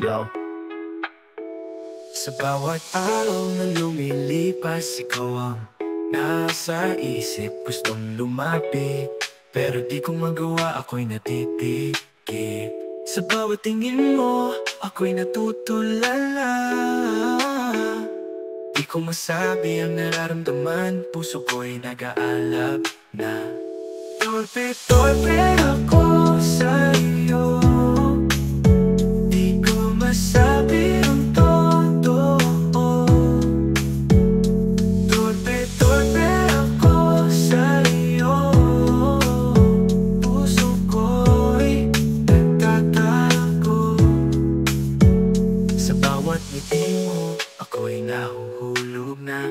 Yo. Sa bawat araw na lumilipas, ikaw ang nasa isip. Gustong lumapit, pero di ko magawa, ako'y natitikip. Sa bawat tingin mo, ako'y natutulala. Di ko masabi ang nararamdaman, puso ko'y nag-aalab na. Torpe-torpe ako sa iyo, di ko masabi ang totoo. Torpe-torpe ako sa iyo, puso ko'y nagtatago. Sa bawat ngiti mo, ako'y nahuhulog na.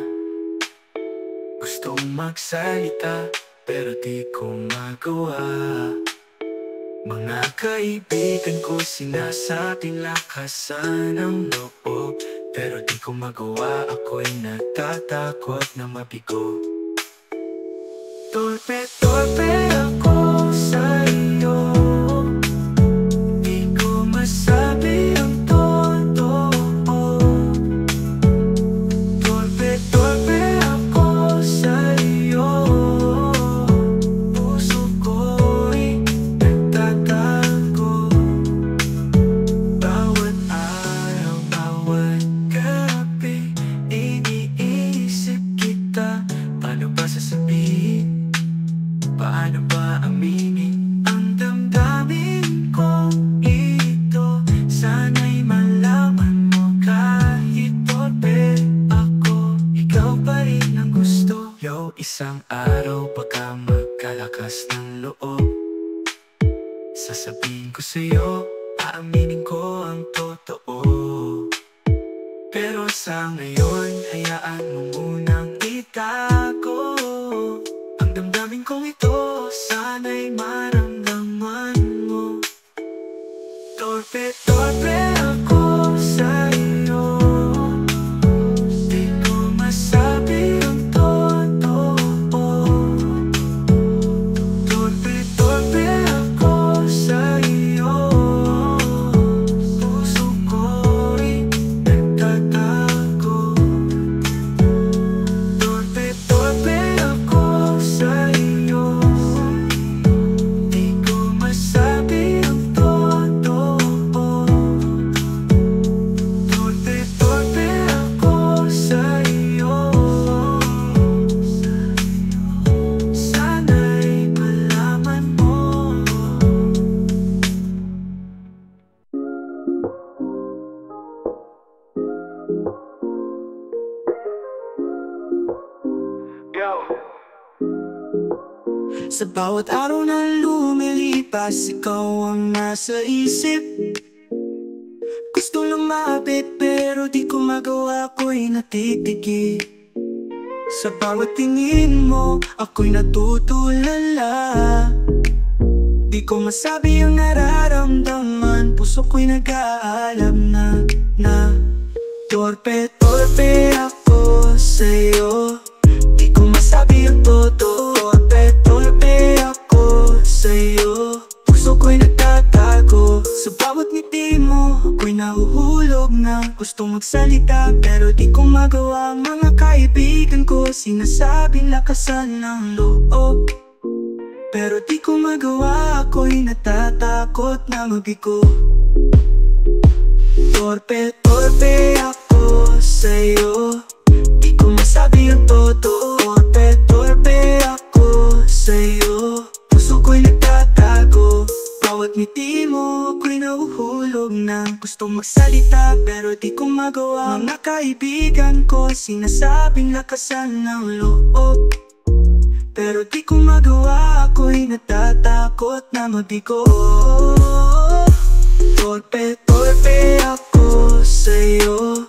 Gustong magsalita, pero di ko magawa. Mga kaibigan ko sinasabing lakasan ang loob, pero di ko magawa, ako'y natatakot na mabigo. Torpe-torpe ako sa iyo, di ko masabi ang totoo. Torpe-torpe ako sa iyo, puso ko'y nagtatago. Bawat araw, bawat gabi, iniisip kita. Paano ba sasabihin? Paano ba aminin ang damdamin kong ito? Sana'y malaman mo kahit torpe ako, ikaw pa rin ang gusto. Yo, isang araw baka magkalakas ng loob, sasabihin ko sa'yo, aaminin ko ang totoo. Pero sa ngayon, hayaan mo munang itago ang damdamin kong ito, sana'y maramdaman mo. Torpe-torpe ako sa iyo, di ko masabi ang totoo. Torpe-torpe ako sa iyo, puso ko'y nagtatago. Torpe-torpe ako sa iyo, di ko masabi ang totoo. Torpe-torpe ako sa iyo, sana'y malaman mo. Yo. Sa bawat araw na lumilipas, ikaw ang nasa isip. Gusto lumapit pero di ko magawa, ako'y natitigil. Sa bawat tingin mo, ako'y natutulala. Di ko masabi ang nararamdaman, puso ko'y nag-aalam na torpe-torpe ako sa'yo, di ko masabi ang totoo. Torpe-torpe ako sa'yo, puso ko'y nagtatago. Sa bawat ngiti mo, ako'y nahuhulog na. Gusto magsalita pero di ko magawa. Mga kaibigan ko sinasabing lakasan ng loob, pero di ko magawa, ako'y natatakot na mabigo. Torpe-torpe ako sa'yo, di ko masabi ang totoo. Torpe-torpe ako sa'yo, puso ko'y nagtatago. Bawat ngiti mo, ako'y nahuhulog na. Gusto magsalita pero di ko magawa. Mga kaibigan ko sinasabing lakasan ng loob, pero di ko magawa, ako'y natatakot na mabigo. Torpe-torpe ako sa'yo,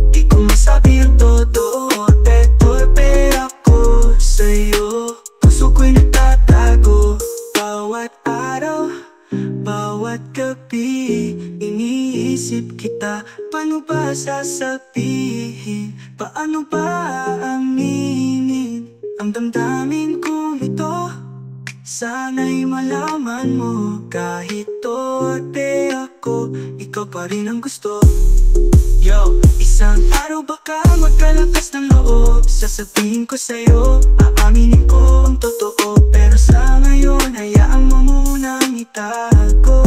di ko masabi ang totoo. Torpe-torpe ako sa'yo, puso ko'y nagtatago. Bawat araw, bawat gabi, iniisip kita. Paano ba sasabihin? Paano ba aminin ang damdamin kong ito? Sana'y malaman mo, kahit torpe ako, ikaw pa rin ang gusto. Yo, isang araw baka magkalakas ng loob, sasabihin ko sa'yo, aaminin ko ang totoo. Pero sa ngayon, hayaan mo munang itago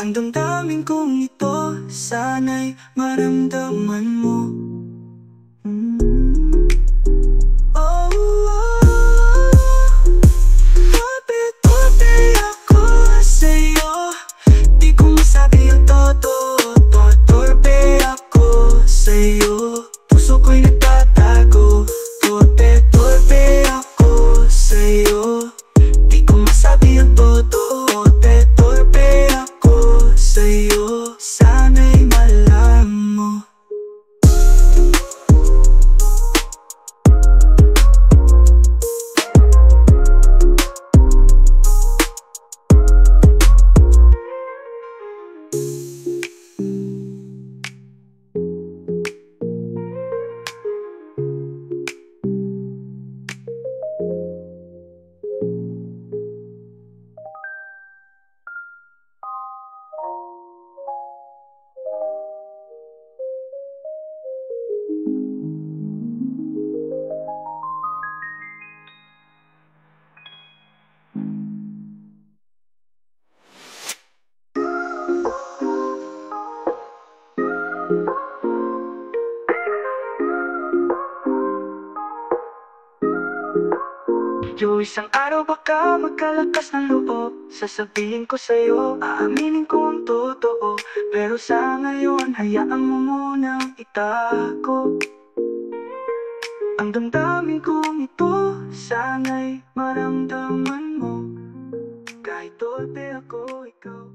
ang damdamin kong ito, sana'y maramdaman mo. Oh, torpe ako sa'yo, di ko masabi ang totoo. Torpe ako sa'yo, puso ko'y nagtatago. Torpe ako sa'yo, di ko masabi ang totoo. Torpe ako sa'yo, sana'y malaman mo. Yo, isang araw baka magkalakas ng loob, sasabihin ko sa'yo, aaminin ko ang totoo. Pero sa ngayon, hayaan mo munang itago ang damdamin kong ito, sana'y maramdaman mo. Kahit torpe ako, ikaw